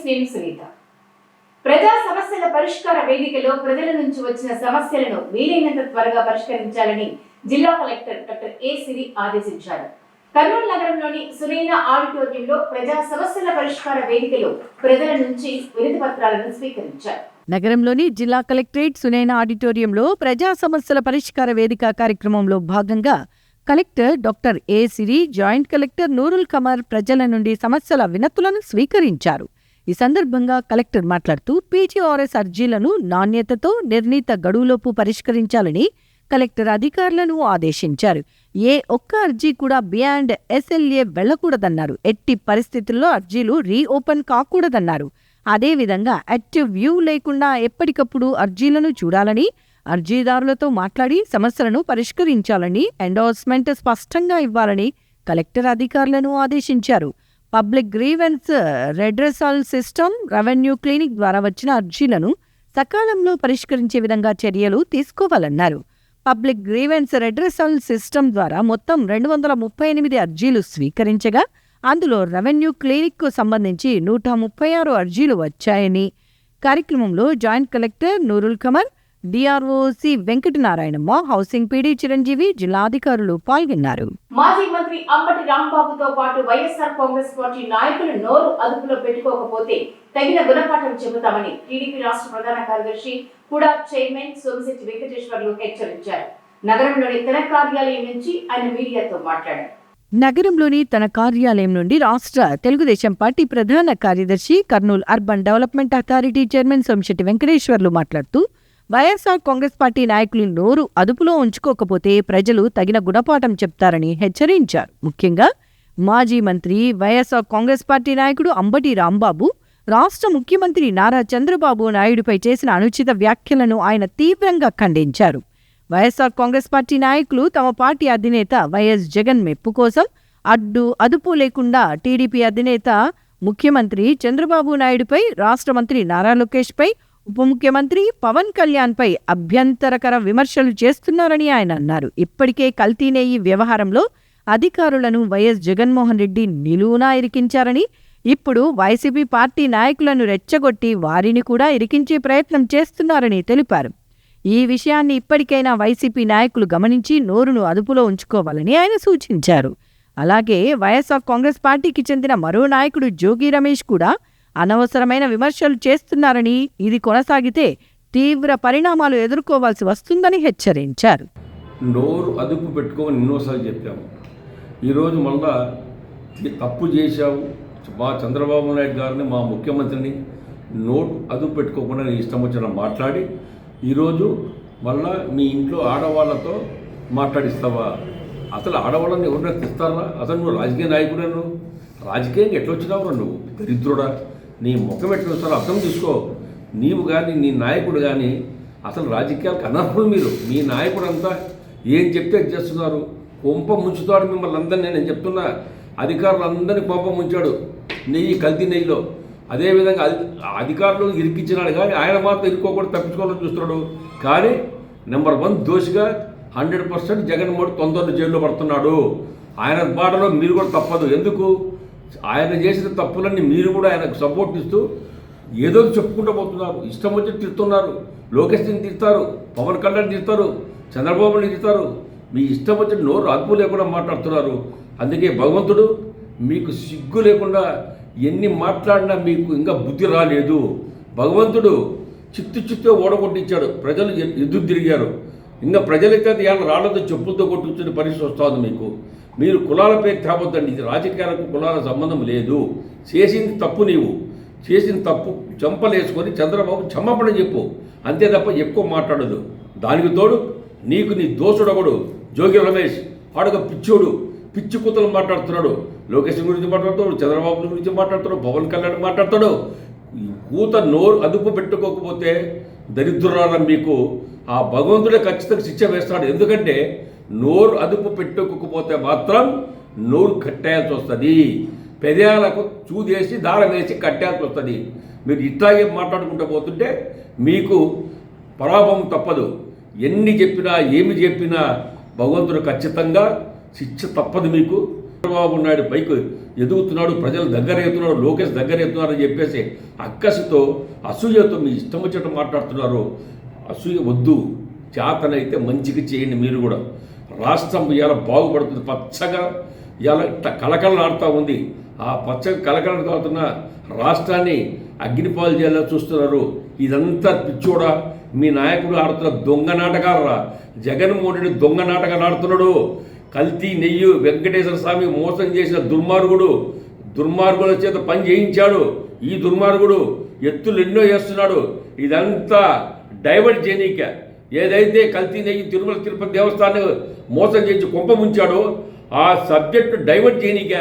నేను సునీత. ప్రజా సమస్యల పరిష్కార వేదికలో ప్రజల నుంచి వచ్చిన సమస్యలను వీలైనంత త్వరగా పరిష్కరించాలని జిల్లా కలెక్టర్ డాక్టర్ ఏ సిరి ఆదేశించారు. కర్నూలు నగరంలోని సునైనా ఆడిటోరియంలో ప్రజా సమస్యల పరిష్కార వేదికలో ప్రజల నుంచి వినతి పత్రాలను స్వీకరించారు. నగరంలోని జిల్లా కలెక్టరేట్ సునైనా ఆడిటోరియంలో ప్రజా సమస్యల పరిష్కార వేదిక కార్యక్రమంలో భాగంగా collector doctor A Siri, joint collector Nurul Qamar ప్రజల నుండి సమస్యల వినతులను స్వీకరించారు. ఈ సందర్భంగా కలెక్టర్ మాట్లాడుతూ పీజీఆర్ఎస్ అర్జీలను నాణ్యతతో నిర్ణీత గడువులోపు పరిష్కరించాలని కలెక్టర్ అధికారులను ఆదేశించారు. ఏ ఒక్క అర్జీ కూడా బియాండ్ ఎస్ఎల్ఏ వెళ్లకూడదన్నారు. ఎట్టి పరిస్థితుల్లో అర్జీలు రీఓపెన్ కాకూడదన్నారు. అదేవిధంగా యాక్టివ్ వ్యూ లేకుండా ఎప్పటికప్పుడు అర్జీలను చూడాలని, అర్జీదారులతో మాట్లాడి సమస్యలను పరిష్కరించాలని, ఎండోర్స్మెంట్ స్పష్టంగా ఇవ్వాలని కలెక్టర్ అధికారులను ఆదేశించారు. Public grievance redressal system, revenue clinic ద్వారా వచ్చిన అర్జీలను సకాలంలో పరిష్కరించే విధంగా చర్యలు తీసుకోవాలన్నారు. పబ్లిక్ గ్రీవెన్స్ రెడ్రెసల్ సిస్టమ్ ద్వారా మొత్తం 238 అర్జీలు స్వీకరించగా అందులో రెవెన్యూ క్లినిక్కు సంబంధించి 136 అర్జీలు వచ్చాయని కార్యక్రమంలో joint collector Nurul Qamar, DROC Venkatanarayanamma, housing PD Chiranjeevi, జిల్లాధికారులు పాల్గొన్నారు. మాజీ మంత్రి అంబటి రాంబాబుతో పాటు వైఎస్ఆర్ కాంగ్రెస్ పార్టీ నాయకులు నోరు అదుపులో పెట్టుకోకపోతే తగిన గుణపాఠం చెబుతామని టీడీపీ రాష్ట్ర ప్రధాన కార్యదర్శి కూడా చైర్మన్ సోమిశెట్టి వెంకటేశ్వర్లు హెచ్చరించారు. నగరంలోని తన కార్యాలయం నుంచి ఆయన మీడియాతో మాట్లాడారు. నగరంలోని తన కార్యాలయం నుండి రాష్ట్ర తెలుగుదేశం పార్టీ ప్రధాన కార్యదర్శి, Kurnool urban development authority chairman Somisetti Venkateswarlu మాట్లాడుతూ వైఎస్ఆర్ కాంగ్రెస్ పార్టీ నాయకులు నోరు అదుపులో ఉంచుకోకపోతే ప్రజలు తగిన గుణపాఠం చెప్తారని హెచ్చరించారు. ముఖ్యంగా మాజీ మంత్రి, వైఎస్ఆర్ కాంగ్రెస్ పార్టీ నాయకుడు అంబటి రాంబాబు రాష్ట్ర ముఖ్యమంత్రి నారా చంద్రబాబు నాయుడుపై చేసిన అనుచిత వ్యాఖ్యలను ఆయన తీవ్రంగా ఖండించారు. వైఎస్ఆర్ కాంగ్రెస్ పార్టీ నాయకులు తమ పార్టీ అధినేత వైఎస్ జగన్ మెప్పు కోసం అదుపు లేకుండా టీడీపీ అధినేత ముఖ్యమంత్రి చంద్రబాబు నాయుడుపై, రాష్ట్ర మంత్రి నారా లోకేష్పై, ఉప ముఖ్యమంత్రి పవన్ కళ్యాణ్పై అభ్యంతరకర విమర్శలు చేస్తున్నారని ఆయన అన్నారు. ఇప్పటికే కల్తీ నెయ్యి వ్యవహారంలో అధికారులను వైఎస్ జగన్మోహన్ రెడ్డి నిలువునా ఇరికించారని, ఇప్పుడు వైసీపీ పార్టీ నాయకులను రెచ్చగొట్టి వారిని కూడా ఇరికించే ప్రయత్నం చేస్తున్నారని తెలిపారు. ఈ విషయాన్ని ఇప్పటికైనా వైసీపీ నాయకులు గమనించి నోరును అదుపులో ఉంచుకోవాలని ఆయన సూచించారు. అలాగే వైఎస్ఆర్ కాంగ్రెస్ పార్టీకి చెందిన మరో నాయకుడు జోగి రమేష్ కూడా అనవసరమైన విమర్శలు చేస్తున్నారని, ఇది కొనసాగితే తీవ్ర పరిణామాలు ఎదుర్కోవాల్సి వస్తుందని హెచ్చరించారు. నోరు అదుపు పెట్టుకోమని ఎన్నోసార్లు చెప్పాము. ఈరోజు మళ్ళా తప్పు చేశావు, మా చంద్రబాబు నాయుడు గారిని, మా ముఖ్యమంత్రిని నోరు అదుపు పెట్టుకోకుండా ఇష్టం వచ్చిన మాట్లాడి ఈరోజు మళ్ళా మీ ఇంట్లో ఆడవాళ్లతో మాట్లాడిస్తావా? అసలు ఆడవాళ్ళని ఎవరైనా తెస్తారా? అసలు నువ్వు రాజకీయ నాయకుడే, నువ్వు రాజకీయంగా ఎట్లా వచ్చినావురా? నువ్వు దరిద్రుడా, నీ ముఖం ఎట్లా వస్తారో అర్థం తీసుకో. నీవు కానీ నీ నాయకుడు కానీ అసలు రాజకీయాలకు అనర్హులు మీరు. మీ నాయకుడు అంతా ఏం చెప్తే చేస్తున్నారు. కొంప ముంచుతాడు మిమ్మల్ని అందరినీ. నేను చెప్తున్నా, అధికారులందరినీ కొంప ముంచాడు నెయ్యి, కల్తీ నెయ్యిలో. అదేవిధంగా అధికారులు ఇరికించినాడు కానీ ఆయన మాత్రం ఇరుక్కోకుండా తప్పించుకోవాలని చూస్తున్నాడు. కానీ నెంబర్ 1 దోషిగా 100% జగన్మోహన్ తొందరలో జైల్లో పడుతున్నాడు. ఆయన బాటలో మీరు కూడా తప్పదు. ఎందుకు? ఆయన చేసిన తప్పులన్నీ మీరు కూడా ఆయనకు సపోర్ట్ ఇస్తూ ఏదో చెప్పుకుంటూ పోతున్నారు. ఇష్టం వచ్చి తిడుతున్నారు. లోకేష్ని తిడతారు, పవన్ కళ్యాణ్ తిడతారు, చంద్రబాబుని తిడతారు. మీ ఇష్టం వచ్చి నోరు అదుపు లేకుండా మాట్లాడుతున్నారు. అందుకే భగవంతుడు మీకు సిగ్గు లేకుండా ఎన్ని మాట్లాడినా మీకు ఇంకా బుద్ధి రాలేదు. భగవంతుడు చిత్తు ఓడగొట్టించాడు. ప్రజలు ఎదురు తిరిగారు. ఇంకా ప్రజలైతే ఏమైనా రాళ్ళతో చెప్పులతో కొట్టుకునే పరిస్థితి వస్తుంది మీకు. మీరు కులాల పేరు తేవద్దండి. ఇది రాజకీయాలకు కులాల సంబంధం లేదు. చేసింది తప్పు, నీవు చేసిన తప్పు చెంపలేసుకొని చంద్రబాబు క్షమాపణ చెప్పు, అంతే తప్ప ఎక్కువ మాట్లాడదు. దానికి తోడు నీకు నీ దోషుడొకడు జోగి రమేష్, వాడుగా పిచ్చోడు, పిచ్చి కూతలు మాట్లాడుతున్నాడు. లోకేష్ గురించి మాట్లాడుతాడు, చంద్రబాబు గురించి మాట్లాడుతాడు, పవన్ కళ్యాణ్ మాట్లాడతాడు. కూత నోరు అదుపు పెట్టుకోకపోతే దరిద్రురాల మీకు ఆ భగవంతుడే ఖచ్చితంగా శిక్ష వేస్తాడు. ఎందుకంటే నోరు అదుపు పెట్టుకోకపోతే మాత్రం నోరు కట్టేయాల్సి వస్తుంది. పెదాలకు చూదేసి దారం వేసి కట్టేయాల్సి వస్తుంది. మీరు ఇట్లాగే మాట్లాడుకుంటూ పోతుంటే మీకు పరాభవం తప్పదు. ఎన్ని చెప్పినా ఏమి చెప్పినా భగవంతుడు ఖచ్చితంగా శిక్ష తప్పదు మీకు. చంద్రబాబు నాయుడు పైకి ఎదుగుతున్నాడు, ప్రజలు దగ్గర అవుతున్నాడు, లోకేష్ దగ్గర అవుతున్నారని చెప్పేసి అక్కసితో అసూయతో మీ ఇష్టం వచ్చేట్టు మాట్లాడుతున్నారు. అసూయ వద్దు, చేతనైతే మంచిగా చేయండి. మీరు కూడా రాష్ట్రం ఇలా బాగుపడుతుంది. పచ్చగా ఇలా కలకలలాడుతూ ఉంది. ఆ పచ్చగా కలకలలాడుతున్న రాష్ట్రాన్ని అగ్నిపాలు చేయాలో చూస్తున్నారు. ఇదంతా పిచ్చోడా, మీ నాయకుడు ఆడుతున్న దొంగ నాటకాలరా. జగన్మోహన్ రెడ్డి దొంగ నాటకాలు ఆడుతున్నాడు. కల్తీ నెయ్యి వెంకటేశ్వర స్వామి మోసం చేసిన దుర్మార్గుల చేత పని చేయించాడు. ఈ దుర్మార్గుడు ఎత్తులు ఎన్నో వేస్తున్నాడు. ఇదంతా డైవర్ట్ చేయనీక, ఏదైతే కల్తీ నెయ్యి తిరుమల తిరుపతి దేవస్థానం మోసం చేసి కొంప ముంచాడో ఆ సబ్జెక్టు డైవర్ట్ చేయనీక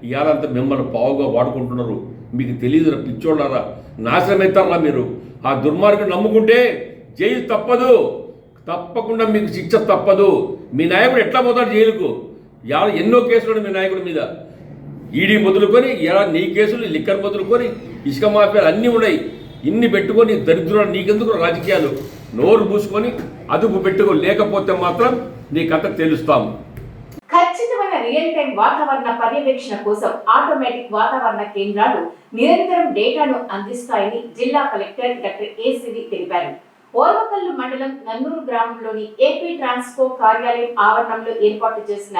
ఇవాళంతా మిమ్మల్ని పావుగా వాడుకుంటున్నారు. మీకు తెలియదు పిచ్చోళ్ళారా, నాశనం అవుతారా మీరు. ఆ దుర్మార్గుడు నమ్ముకుంటే జైలు తప్పదు, తప్పకుండా మీకు శిక్ష తప్పదు. మీ నాయకుడు ఎట్లా పోతాడు జైలుకు? ఎన్నో కేసులు మీ నాయకుడి మీద, ఈడీ మొదలుకొని ఇలా నీ కేసులు, లిక్కర్ మొదలుకొని ఇసుక మాఫియాలు అన్నీ ఉన్నాయి. ఇన్ని పెట్టుకొని దరిద్రులు నీకెందుకు రాజకీయాలు? నోరు మూసుకొని అదుపు పెట్టుకో, లేకపోతే మాత్రం నీ కథ తెలుస్తాము. ఖచ్చితమైన రియల్ టైం వాతావరణ పర్యవేక్షణ కోసం ఆటోమేటిక్ వాతావరణ కేంద్రాలు నిరంతరం డేటాను అందిస్తాయని జిల్లా కలెక్టర్ డాక్టర్ ఏ సిరి తెలిపారు. ఓర్వకల్లు మండలం నన్నూరు గ్రామంలోని ఏపీ ట్రాన్స్కో కార్యాలయం ఆవరణంలో ఏర్పాటు చేసిన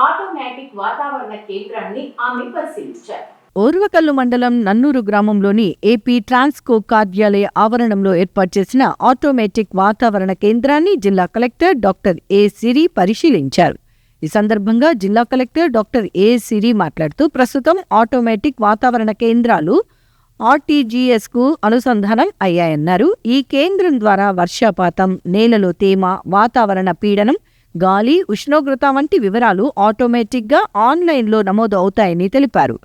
ఆటోమేటిక్ వాతావరణ కేంద్రాన్ని ఆమె పరిశీలించారు. ఓర్వకల్లు మండలం నన్నూరు గ్రామంలోని ఏపీ ట్రాన్స్కో కార్యాలయ ఆవరణంలో ఏర్పాటు చేసిన ఆటోమేటిక్ వాతావరణ కేంద్రాన్ని జిల్లా కలెక్టర్ డాక్టర్ ఏ సిరి పరిశీలించారు. ఈ సందర్భంగా జిల్లా కలెక్టర్ డాక్టర్ ఏ సిరి మాట్లాడుతూ ప్రస్తుతం ఆటోమేటిక్ వాతావరణ కేంద్రాలు ఆర్టీజీఎస్కు అనుసంధానం అయ్యాయన్నారు. ఈ కేంద్రం ద్వారా వర్షపాతం, నేలలో తేమ, వాతావరణ పీడనం, గాలి, ఉష్ణోగ్రత వంటి వివరాలు ఆటోమేటిక్గా ఆన్లైన్లో నమోదు అవుతాయని తెలిపారు.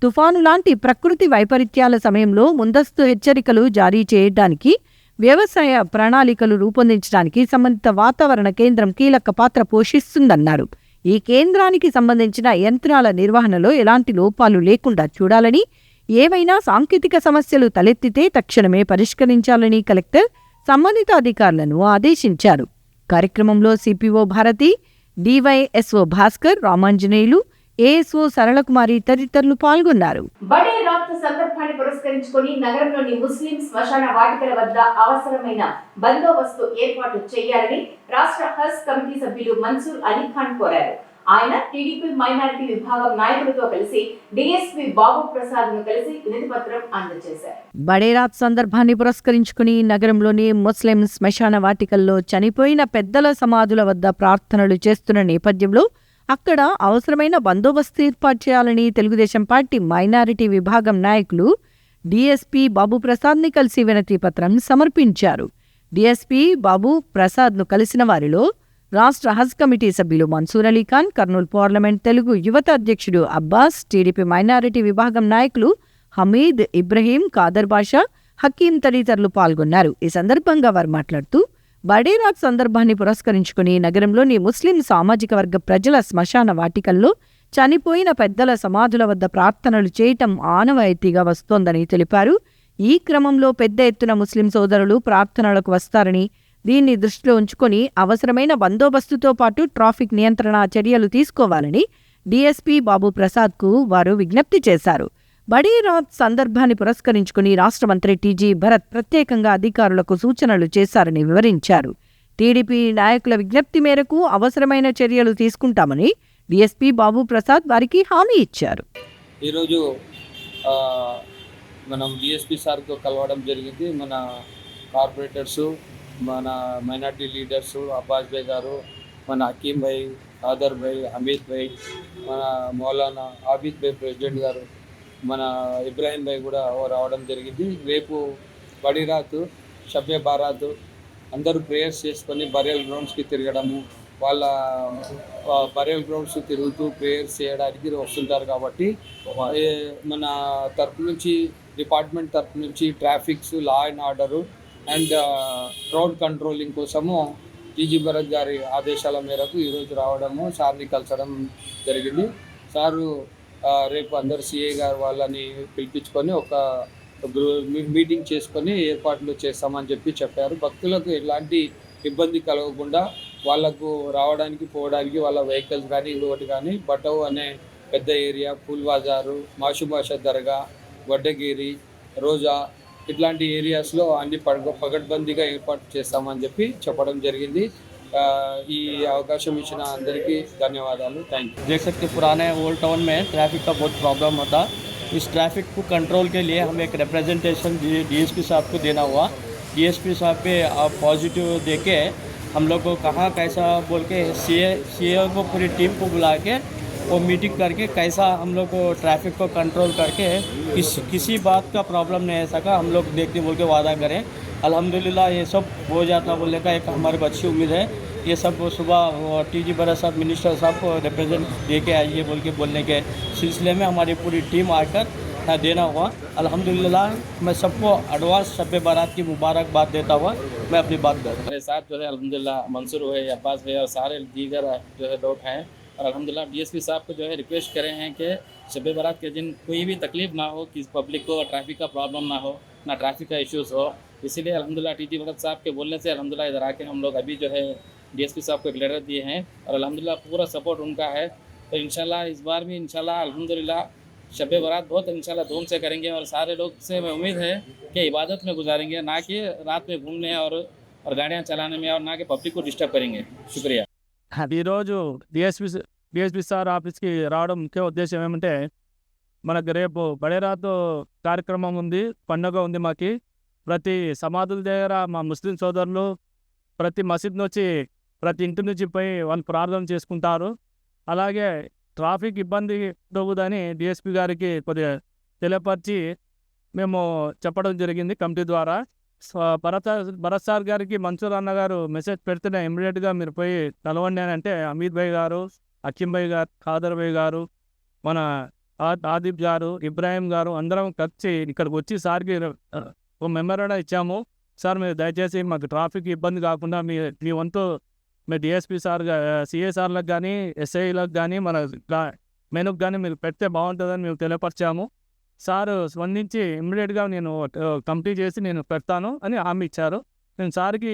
తుఫాను లాంటి ప్రకృతి వైపరీత్యాల సమయంలో ముందస్తు హెచ్చరికలు జారీ చేయడానికి, వ్యవసాయ ప్రణాళికలు రూపొందించడానికి సంబంధిత వాతావరణ కేంద్రం కీలక పాత్ర పోషిస్తుందన్నారు. ఈ కేంద్రానికి సంబంధించిన యంత్రాల నిర్వహణలో ఎలాంటి లోపాలు లేకుండా చూడాలని, ఏవైనా సాంకేతిక సమస్యలు తలెత్తితే తక్షణమే పరిష్కరించాలని కలెక్టర్ సంబంధిత అధికారులను ఆదేశించారు. కార్యక్రమంలో CPO Bharathi, DYSO Bhaskar, Ramanjaneyulu, ASO Saralakumari తదితరులు పాల్గొన్నారు. బడే రాత్ సందర్భాన్ని పురస్కరించుకొని నగరంలోని ముస్లిం శ్మశాన వాటికల వద్ద అవసరమైన బందోబస్తు ఏర్పాటు చేయాలని రాష్ట్ర హజ్ కమిటీ సభ్యులు మన్సూర్ అలీ ఖాన్ కోరారు. ఆయన టీడీపీ మైనారిటీ విభాగం నాయకులతో కలిసి డీఎస్పీ బాబు ప్రసాద్ ను కలిసి వినతి పత్రం అందజేశారు. బడేరాత్ సందర్భాన్ని పురస్కరించుకుని నగరంలోని ముస్లిం శ్మశాన వాటికల్లో చనిపోయిన పెద్దల సమాధుల వద్ద ప్రార్థనలు చేస్తున్న నేపథ్యంలో అక్కడ అవసరమైన బందోబస్తు ఏర్పాటు చేయాలని తెలుగుదేశం పార్టీ మైనారిటీ విభాగం నాయకులు డీఎస్పీ బాబు ప్రసాద్ని కలిసి వినతి పత్రం సమర్పించారు. డీఎస్పీ బాబు ప్రసాద్ను కలిసిన వారిలో రాష్ట్ర హజ్ కమిటీ సభ్యులు మన్సూర్ అలీ ఖాన్, కర్నూలు పార్లమెంట్ తెలుగు యువత అధ్యక్షుడు అబ్బాస్, టీడీపీ మైనారిటీ విభాగం నాయకులు హమీద్, ఇబ్రహీం, ఖాదర్ బాషా, హకీం తదితరులు పాల్గొన్నారు. ఈ సందర్భంగా వారు మాట్లాడుతూ బడేరాత్ సందర్భాన్ని పురస్కరించుకుని నగరంలోని ముస్లిం సామాజిక వర్గ ప్రజల శ్మశాన వాటికల్లో చనిపోయిన పెద్దల సమాధుల వద్ద ప్రార్థనలు చేయటం ఆనవాయితీగా వస్తోందని తెలిపారు. ఈ క్రమంలో పెద్ద ఎత్తున ముస్లిం సోదరులు ప్రార్థనలకు వస్తారని, దీన్ని దృష్టిలో ఉంచుకొని అవసరమైన బందోబస్తుతో పాటు ట్రాఫిక్ నియంత్రణ చర్యలు తీసుకోవాలని డీఎస్పీ బాబు ప్రసాద్కు వారు విజ్ఞప్తి చేశారు. బడేరాత్ సందర్భాన్ని పురస్కరించుకుని రాష్ట్ర మంత్రి టీజీ భరత్ ప్రత్యేకంగా అధికారులకు సూచనలు చేశారని వివరించారు. టీడీపీ నాయకుల విజ్ఞప్తి మేరకు అవసరమైన చర్యలు తీసుకుంటామని డీఎస్పీ బాబు ప్రసాద్ వారికి హామీ ఇచ్చారు. ఈరోజు మనం డిఎస్పీ సార్తో కలవడం జరిగింది. మన కార్పొరేటర్సు, మన మైనార్టీ లీడర్సు, అబ్బాస్ భాయ్ గారు, మన హకీం భాయ్, ఖాదర్ భాయ్, హమీద్ భాయ్, మన మౌలానా ఆబిద్ భాయ్ ప్రెసిడెంట్ గారు, మన ఇబ్రాహీం భాయ్ కూడా రావడం జరిగింది. రేపు బడీరాత్, షబ్బే బారాత్ అందరూ ప్రేయర్స్ చేసుకొని బరియల్ గ్రౌండ్స్కి తిరగడము, వాళ్ళ బరియల్ గ్రౌండ్స్ తిరుగుతూ ప్రేయర్స్ చేయడానికి వస్తుంటారు. కాబట్టి మన తరపు నుంచి, డిపార్ట్మెంట్ తరపు నుంచి traffics, law and order and crowd controlling కోసము టీజీ భరత్ గారి ఆదేశాల మేరకు ఈరోజు రావడము, సార్ని కలసడం జరిగింది. సారు రేపు అందరు సిఐ గారు వాళ్ళని పిలిపించుకొని ఒక మీటింగ్ చేసుకొని ఏర్పాట్లు చేస్తామని చెప్పారు. భక్తులకు ఎలాంటి ఇబ్బంది కలగకుండా వాళ్ళకు రావడానికి పోవడానికి వాళ్ళ వెహికల్స్ కానీ ఇంకొకటి కానీ బటవు అనే పెద్ద ఏరియా, పూల్ బజారు, మాషుబాషా దర్గా, వడ్డగిరి, రోజా ఇట్లాంటి ఏరియాస్లో అన్ని పగడ్బందీగా ఏర్పాటు చేస్తామని చెప్పి చెప్పడం జరిగింది. ఈ అవకాశం ఇచ్చిన అందరికీ ధన్యవాదాలు. Thank you. देख सकते पुराने ओल्ड टाउन में ट्रैफिक का बहुत प्रॉब्लम होता. इस ट्रैफिक को कंट्रोल के लिए हमें एक रिप्रेजेंटेशन डीएसपी साहब को देना हुआ. डीएसपी साहब पे पॉजिटिव देके हम लोग को कहाँ कैसा बोल के सीए को पूरी टीम को बुला के वो मीटिंग करके कैसा हम लोग को ट्रैफिक को कंट्रोल करके किसी बात का प्रॉब्लम नहीं है सका हम लोग देखते बोल के वादा करें. अल्हम्दुलिल्लाह ये सब हो जाता बोलने का एक हमारे को अच्छी उम्मीद है. ये सब सुबह टीजी बड़ा साहब मिनिस्टर साहब को रिप्रेजेंट दे के आइए बोल के बोलने के सिलसिले में हमारी पूरी टीम आकर देना हुआ. अल्हम्दुलिल्लाह मैं सबको एडवांस शब बारात की मुबारकबाद देता हुआ मैं अपनी बात कर. मेरे साथ जो है अल्हम्दुलिल्लाह मंसूर भाई, अब्बास भाई और सारे दीगर जो है लोग हैं. और अल्हम्दुलिल्लाह डीएसपी साहब को जो है रिक्वेस्ट करे हैं कि शब बारात के दिन कोई भी तकलीफ ना हो, कि पब्लिक को ट्रैफिक का प्रॉब्लम ना हो, ना ट्रैफिक का इश्यूज़ हो. इसीलिए अल्हम्दुलिल्लाह टीजी भगत साहब के बोलने से अल्हम्दुलिल्लाह इधर आके हम लोग अभी जो है डीएसपी साहब को एक लेटर दिए हैं और अल्हम्दुलिल्लाह पूरा सपोर्ट उनका है. तो इंशाल्लाह इस बार भी इंशाल्लाह अल्हम्दुलिल्लाह शब बारात बहुत इंशाल्लाह धूम से करेंगे और सारे लोग से मैं उम्मीद है कि इबादत में गुजारेंगे, ना कि रात में घूमने और गाड़ियाँ चलाने में, और ना कि पब्लिक को डिस्टर्ब करेंगे. शुक्रिया. ఈరోజు డిఎస్పీ సార్ ఆఫీస్కి రావడం ముఖ్య ఉద్దేశం ఏమంటే మనకు రేపు బడేరాత్ కార్యక్రమం ఉంది, పండుగ ఉంది. మాకి ప్రతి సమాధుల దగ్గర మా ముస్లిం సోదరులు ప్రతి మసీద్ నుంచి ప్రతి ఇంటి నుంచి పోయి వాళ్ళు ప్రార్థన చేసుకుంటారు. అలాగే ట్రాఫిక్ ఇబ్బంది ఉండదని డిఎస్పీ గారికి కొద్దిగా తెలియపరిచి మేము చెప్పడం జరిగింది కమిటీ ద్వారా. భరత్ సార్ గారికి మన్సూర్ అన్న గారు మెసేజ్ పెడితేనే ఇమ్మీడియట్గా మీరు పోయి కలవండి అని అంటే అమీద్ భాయ్ గారు, అకీం భాయ్ గారు, ఖాదర్ భాయ్ గారు, మన ఆదిబ్ గారు, ఇబ్రాహిం గారు అందరం కలిసి ఇక్కడికి వచ్చి సార్కి ఒక మెమోరాండం ఇచ్చాము. సార్ మీరు దయచేసి మాకు ట్రాఫిక్ ఇబ్బంది కాకుండా మీ వంతు మీ డిఎస్పీ సార్ సిఏ సార్లకు కానీ ఎస్ఐలకు కానీ మన మెనుకు కానీ మీరు పెడితే బాగుంటుందని మేము తెలియపరిచాము. సార్ స్పందించి ఇమ్మీడియట్గా నేను కంప్లీట్ చేసి నేను పెడతాను అని హామీ ఇచ్చారు. నేను సార్కి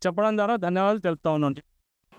చెప్పడం ద్వారా ధన్యవాదాలు తెలుపుతా ఉన్నాను.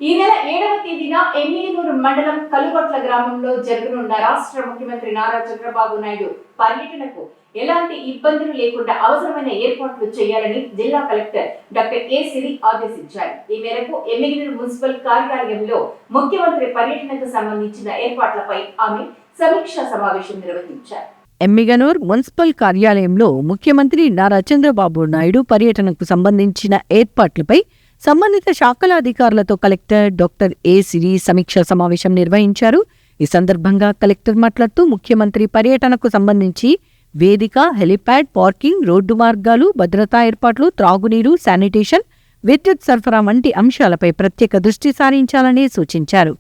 ఈ నెల 7వ తేదీన ఎమ్మిగనూరు మండలం కలుగొట్ల గ్రామంలో జరగనున్న రాష్ట్ర ముఖ్యమంత్రి నారా చంద్రబాబు నాయుడు పర్యటనకు ఎలాంటి ఇబ్బందులు లేకుండా అవసరమైన ఏర్పాట్లు చేయాలని జిల్లా కలెక్టర్ డాక్టర్ ఏ సిరి ఆదేశించారు. ఈ మేరకు ఎమ్మిగనూరు మున్సిపల్ కార్యాలయంలో ముఖ్యమంత్రి పర్యటనకు సంబంధించిన ఏర్పాట్లపై ఆమె సమీక్షా సమావేశం నిర్వహించారు. ఎమ్మిగనూర్ మున్సిపల్ కార్యాలయంలో ముఖ్యమంత్రి నారా చంద్రబాబు నాయుడు పర్యటనకు సంబంధించిన ఏర్పాట్లపై సంబంధిత శాఖల అధికారులతో కలెక్టర్ డాక్టర్ ఏ సిరి సమీక్షా సమావేశం నిర్వహించారు. ఈ సందర్భంగా కలెక్టర్ మాట్లాడుతూ ముఖ్యమంత్రి పర్యటనకు సంబంధించి వేదిక, హెలిప్యాడ్, పార్కింగ్, రోడ్డు మార్గాలు, భద్రతా ఏర్పాట్లు, త్రాగునీరు, శానిటేషన్, విద్యుత్ సరఫరా వంటి అంశాలపై ప్రత్యేక దృష్టి సారించాలని సూచించారు.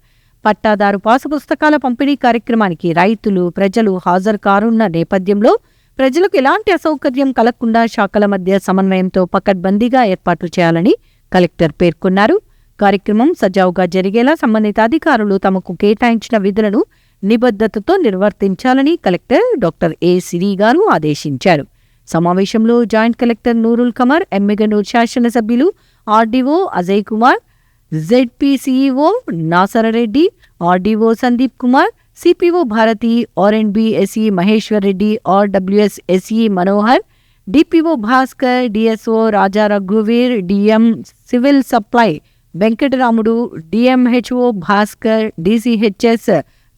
పట్టాదారు పాసు పుస్తకాల పంపిణీ కార్యక్రమానికి రైతులు, ప్రజలు హాజరు కానున్న నేపథ్యంలో ప్రజలకు ఎలాంటి అసౌకర్యం కలగకుండా శాఖల మధ్య సమన్వయంతో పకడ్బందీగా ఏర్పాట్లు చేయాలని కలెక్టర్ పేర్కొన్నారు. కార్యక్రమం సజావుగా జరిగేలా సంబంధిత అధికారులు తమకు కేటాయించిన విధులను నిబద్ధతతో నిర్వర్తించాలని కలెక్టర్ డాక్టర్ ఏ సిరి గారు ఆదేశించారు. సమావేశంలో జాయింట్ కలెక్టర్ నూరుల్ కమర్, ఎమ్మిగనూర్ శాసనసభ్యులు RDO Ajay Kumar, ZP CEO Nasarareddy, RDO Sandeep Kumar, CPO Bharathi, R and B SE Maheshwar Reddy, RWS SE Manohar, DPO Bhaskar, DSO Raja రఘువీర్, DM civil supply Venkataramudu, DMHO Bhaskar, DCHS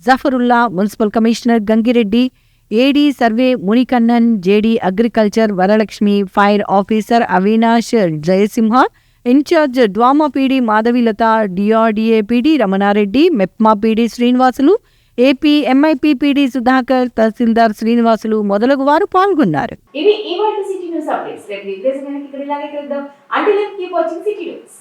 Jafarulla, municipal commissioner Gangireddy, AD survey Munikannan, JD agriculture Varalakshmi, fire officer Avinash Jayasimha, in charge DWAMA PD Madhavilatha, DRDA PD Ramanareddy, MEPMA PD Srinivasulu, AP MIP PD Sudhakar, tahsildar Srinivasulu మొదలగు వారు పాల్గొన్నారు. ఇవి ఇవాల్టి city news updates. రేపు ఇక్కడ ఇలాగే కలుద్దాం. Until then keep watching city news.